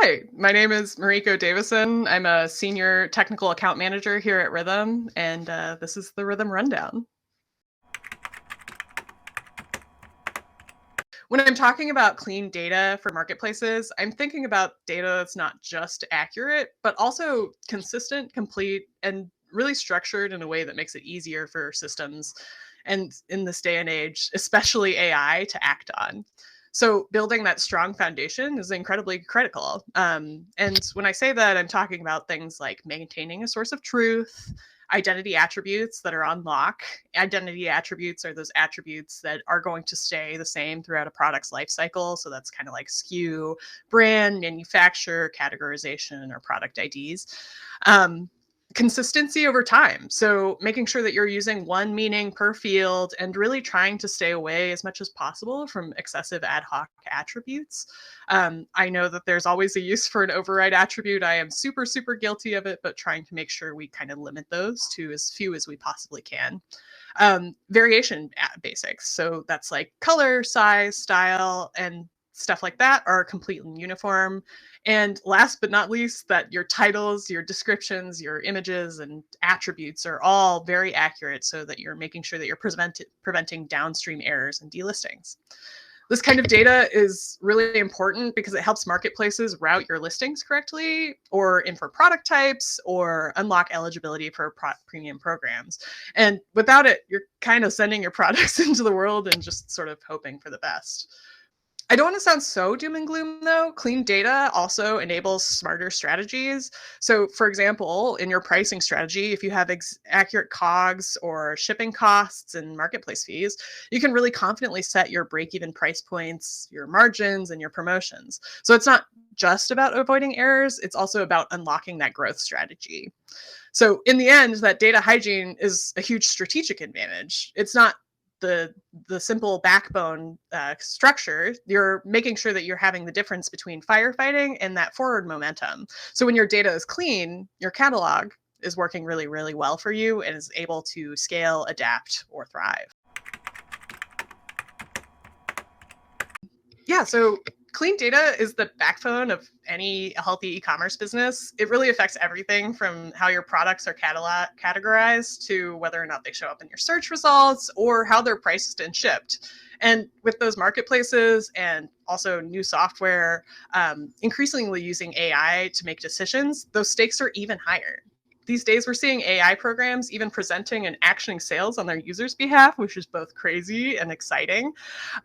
Hi, my name is Mariko Davison. I'm a senior technical account manager here at Rithum, and this is the Rithum Rundown. When I'm talking about clean data for marketplaces, I'm thinking about data that's not just accurate, but also consistent, complete, and really structured in a way that makes it easier for systems and in this day and age, especially AI, to act on. So building that strong foundation is incredibly critical. And when I say that, I'm talking about things like maintaining a source of truth, identity attributes that are on lock. Identity attributes are those attributes that are going to stay the same throughout a product's life cycle. So that's kind of like SKU, brand, manufacturer, categorization, or product IDs. Um, Consistency over time. So making sure that you're using one meaning per field and really trying to stay away as much as possible from excessive ad hoc attributes. I know that there's always a use for an override attribute. I am super, super guilty of it, but trying to make sure we kind of limit those to as few as we possibly can. Variation basics. So that's like color, size, style, and stuff like that are completely uniform. And last but not least, that your titles, your descriptions, your images, and attributes are all very accurate so that you're making sure that you're preventing downstream errors and delistings. This kind of data is really important because it helps marketplaces route your listings correctly or in for product types or unlock eligibility for premium programs. And without it, you're kind of sending your products into the world and just sort of hoping for the best. I don't want to sound so doom and gloom though. Clean data also enables smarter strategies. So, for example, in your pricing strategy, if you have accurate COGS or shipping costs and marketplace fees, you can really confidently set your break even price points, your margins, and your promotions. So, it's not just about avoiding errors, it's also about unlocking that growth strategy. So, in the end, that data hygiene is a huge strategic advantage. It's not the simple backbone structure. You're making sure that you're having the difference between firefighting and that forward momentum. So when your data is clean, your catalog is working really, really well for you and is able to scale, adapt, or thrive. Yeah, so clean data is the backbone of any healthy e-commerce business. It really affects everything from how your products are categorized to whether or not they show up in your search results or how they're priced and shipped. And with those marketplaces and also new software increasingly using AI to make decisions, those stakes are even higher. These days, we're seeing AI programs even presenting and actioning sales on their users' behalf, which is both crazy and exciting.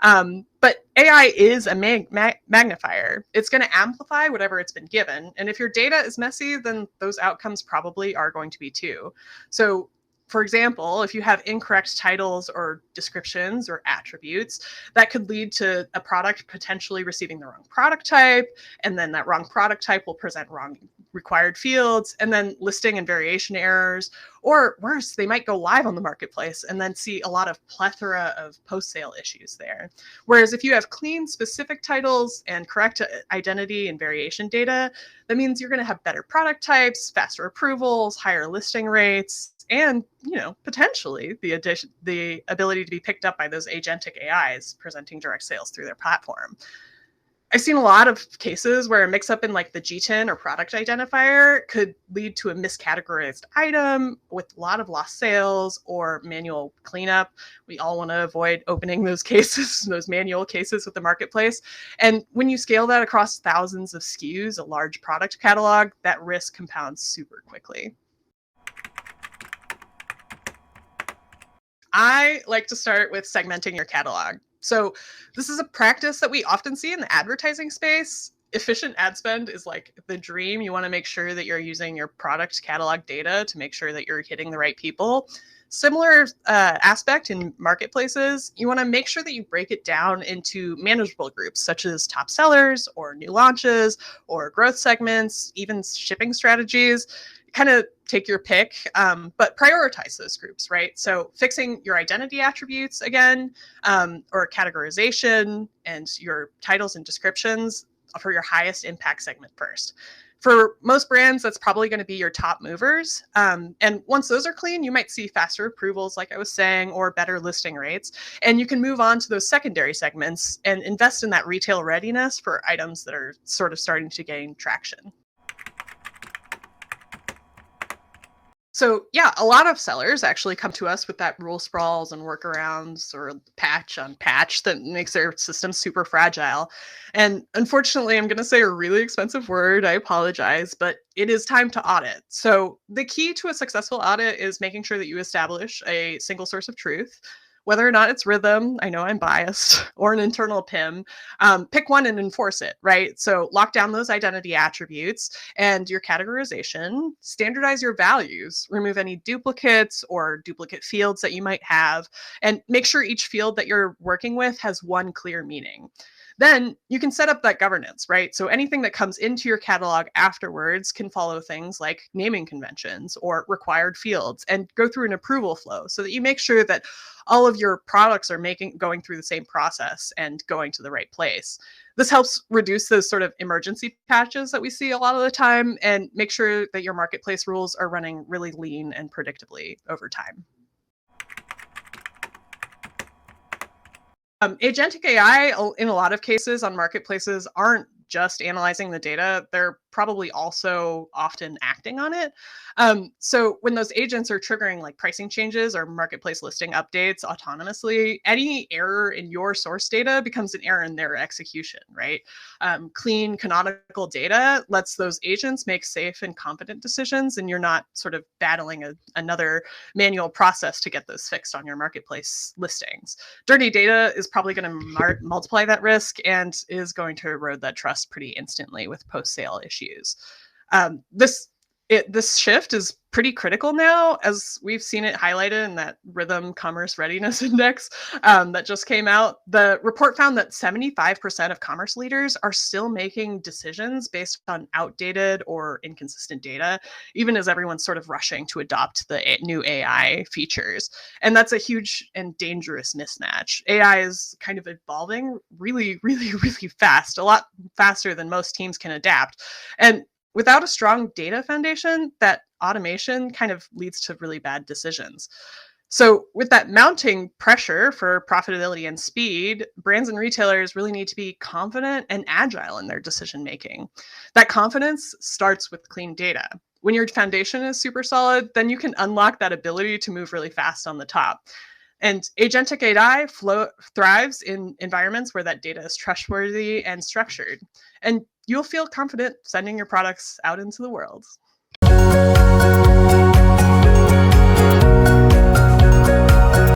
But AI is a magnifier. It's going to amplify whatever it's been given. And if your data is messy, then those outcomes probably are going to be too. So, for example, if you have incorrect titles or descriptions or attributes, that could lead to a product potentially receiving the wrong product type, and then that wrong product type will present wrong required fields, and then listing and variation errors, or worse, they might go live on the marketplace and then see a lot of plethora of post-sale issues there. Whereas if you have clean, specific titles and correct identity and variation data, that means you're going to have better product types, faster approvals, higher listing rates, and potentially the ability to be picked up by those agentic AIs presenting direct sales through their platform. I've seen a lot of cases where a mix-up in like the GTIN or product identifier could lead to a miscategorized item with a lot of lost sales or manual cleanup. We all want to avoid opening those cases, those manual cases with the marketplace. And when you scale that across thousands of SKUs, a large product catalog, that risk compounds super quickly. I like to start with segmenting your catalog. So this is a practice that we often see in the advertising space. Efficient ad spend is like the dream. You want to make sure that you're using your product catalog data to make sure that you're hitting the right people. Similar aspect in marketplaces, you want to make sure that you break it down into manageable groups such as top sellers or new launches or growth segments, even shipping strategies. Kind of take your pick, but prioritize those groups, right? So fixing your identity attributes again, or categorization and your titles and descriptions for your highest impact segment first. For most brands, that's probably going to be your top movers. And once those are clean, you might see faster approvals, like I was saying, or better listing rates. And you can move on to those secondary segments and invest in that retail readiness for items that are sort of starting to gain traction. So yeah, a lot of sellers actually come to us with that rule sprawls and workarounds or patch on patch that makes their system super fragile. And unfortunately, I'm going to say a really expensive word. I apologize, but it is time to audit. So the key to a successful audit is making sure that you establish a single source of truth. Whether or not it's Rhythm, I know I'm biased, or an internal PIM, pick one and enforce it, right? So lock down those identity attributes and your categorization, standardize your values, remove any duplicates or duplicate fields that you might have, and make sure each field that you're working with has one clear meaning. Then you can set up that governance, right? So anything that comes into your catalog afterwards can follow things like naming conventions or required fields and go through an approval flow so that you make sure that all of your products are going through the same process and going to the right place. This helps reduce those sort of emergency patches that we see a lot of the time and make sure that your marketplace rules are running really lean and predictably over time. Agentic AI, in a lot of cases on marketplaces, aren't just analyzing the data, they're probably also often acting on it. So when those agents are triggering like pricing changes or marketplace listing updates autonomously, any error in your source data becomes an error in their execution, right? Clean canonical data lets those agents make safe and confident decisions, and you're not sort of battling another manual process to get those fixed on your marketplace listings. Dirty data is probably going to multiply that risk and is going to erode that trust pretty instantly with post-sale issues. This shift is pretty critical now, as we've seen it highlighted in that Rhythm Commerce Readiness Index that just came out. The report found that 75% of commerce leaders are still making decisions based on outdated or inconsistent data, even as everyone's sort of rushing to adopt the new AI features. And that's a huge and dangerous mismatch. AI is kind of evolving really, really, really fast, a lot faster than most teams can adapt. And without a strong data foundation, that automation kind of leads to really bad decisions. So, with that mounting pressure for profitability and speed, brands and retailers really need to be confident and agile in their decision making. That confidence starts with clean data. When your foundation is super solid, then you can unlock that ability to move really fast on the top. And agentic AI thrives in environments where that data is trustworthy and structured. And you'll feel confident sending your products out into the world.